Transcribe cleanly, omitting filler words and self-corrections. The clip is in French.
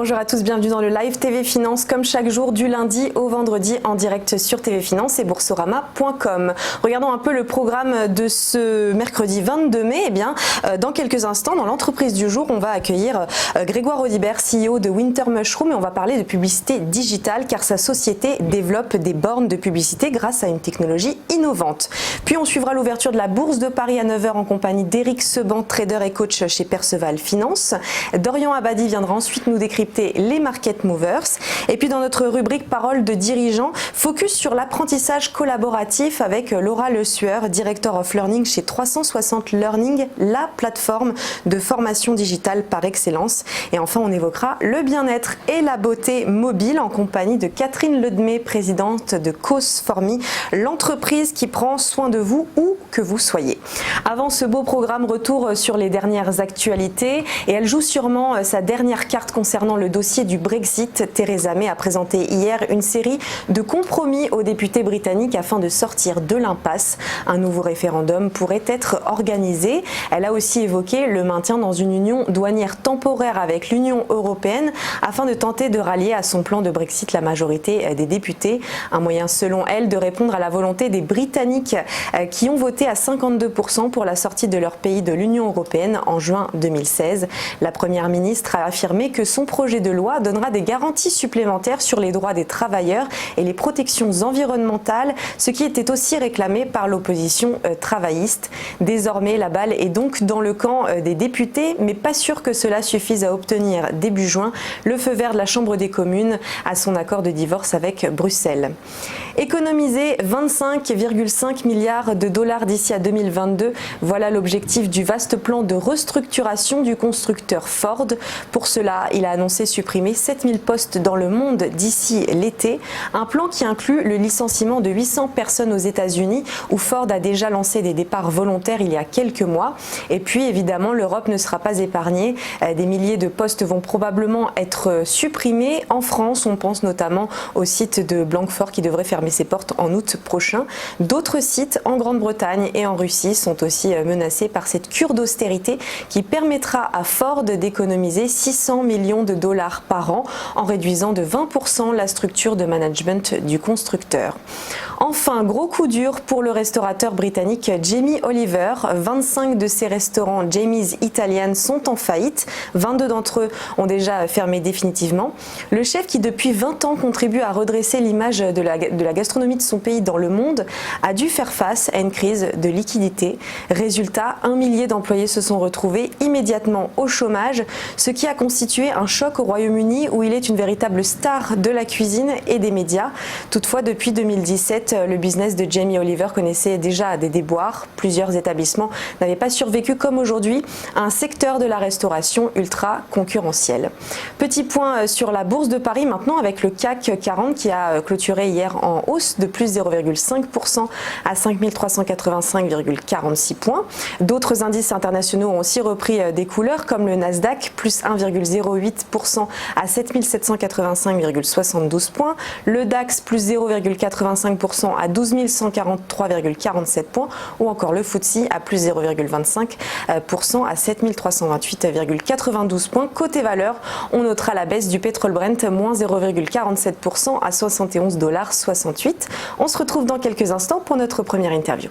Bonjour à tous, bienvenue dans le live TV Finance comme chaque jour du lundi au vendredi en direct sur TV Finance et boursorama.com. Regardons un peu le programme de ce mercredi 22 mai. Eh bien, dans quelques instants, dans l'entreprise du jour, on va accueillir Grégoire Audibert, CEO de Winter Mushroom, et on va parler de publicité digitale car sa société développe des bornes de publicité grâce à une technologie innovante. Puis on suivra l'ouverture de la Bourse de Paris à 9h en compagnie d'Éric Seban, trader et coach chez Perceval Finance. Dorian Abadi viendra ensuite nous décrypter les market movers. Et puis dans notre rubrique Parole de dirigeants, focus sur l'apprentissage collaboratif avec Laura Le Sueur, Director of Learning chez 360 Learning, la plateforme de formation digitale par excellence. Et enfin, on évoquera le bien-être et la beauté mobile en compagnie de Catherine Ledmé, présidente de Cause For Me, l'entreprise qui prend soin de vous où que vous soyez. Avant ce beau programme, retour sur les dernières actualités, et elle joue sûrement sa dernière carte concernant le dossier du Brexit. Theresa May a présenté hier une série de compromis aux députés britanniques afin de sortir de l'impasse. Un nouveau référendum pourrait être organisé. Elle a aussi évoqué le maintien dans une union douanière temporaire avec l'Union européenne afin de tenter de rallier à son plan de Brexit la majorité des députés. Un moyen selon elle de répondre à la volonté des Britanniques qui ont voté à 52% pour la sortie de leur pays de l'Union européenne en juin 2016. La première ministre a affirmé que son projet de loi donnera des garanties supplémentaires sur les droits des travailleurs et les protections environnementales, ce qui était aussi réclamé par l'opposition travailliste. Désormais, la balle est donc dans le camp des députés, mais pas sûr que cela suffise à obtenir début juin le feu vert de la Chambre des communes à son accord de divorce avec Bruxelles. Économiser 25,5 milliards de dollars d'ici à 2022, voilà l'objectif du vaste plan de restructuration du constructeur Ford. Pour cela, il a annoncé supprimer 7000 postes dans le monde d'ici l'été, un plan qui inclut le licenciement de 800 personnes aux États-Unis où Ford a déjà lancé des départs volontaires il y a quelques mois. Et puis évidemment, l'Europe ne sera pas épargnée. Des milliers de postes vont probablement être supprimés. En France, on pense notamment au site de Blanquefort qui devrait fermer ses portes en août prochain. D'autres sites en Grande-Bretagne et en Russie sont aussi menacés par cette cure d'austérité qui permettra à Ford d'économiser 600 millions de dollars par an en réduisant de 20% la structure de management du constructeur. Enfin, gros coup dur pour le restaurateur britannique Jamie Oliver. 25 de ses restaurants Jamie's Italian sont en faillite. 22 d'entre eux ont déjà fermé définitivement. Le chef qui depuis 20 ans contribue à redresser l'image de la gastronomie de son pays dans le monde a dû faire face à une crise de liquidité. Résultat, 1 millier d'employés se sont retrouvés immédiatement au chômage, ce qui a constitué un choc au Royaume-Uni où il est une véritable star de la cuisine et des médias. Toutefois, depuis 2017, le business de Jamie Oliver connaissait déjà des déboires. Plusieurs établissements n'avaient pas survécu comme aujourd'hui à un secteur de la restauration ultra concurrentiel. Petit point sur la Bourse de Paris maintenant avec le CAC 40 qui a clôturé hier en hausse de plus 0,5% à 5385,46 points. D'autres indices internationaux ont aussi repris des couleurs comme le Nasdaq plus 1,08% à 7785,72 points, le DAX plus 0,85% à 12 143,47 points ou encore le FTSE à plus 0,25% à 7328,92 points. Côté valeur, on notera la baisse du pétrole Brent moins 0,47% à 71,68 $. On se retrouve dans quelques instants pour notre première interview.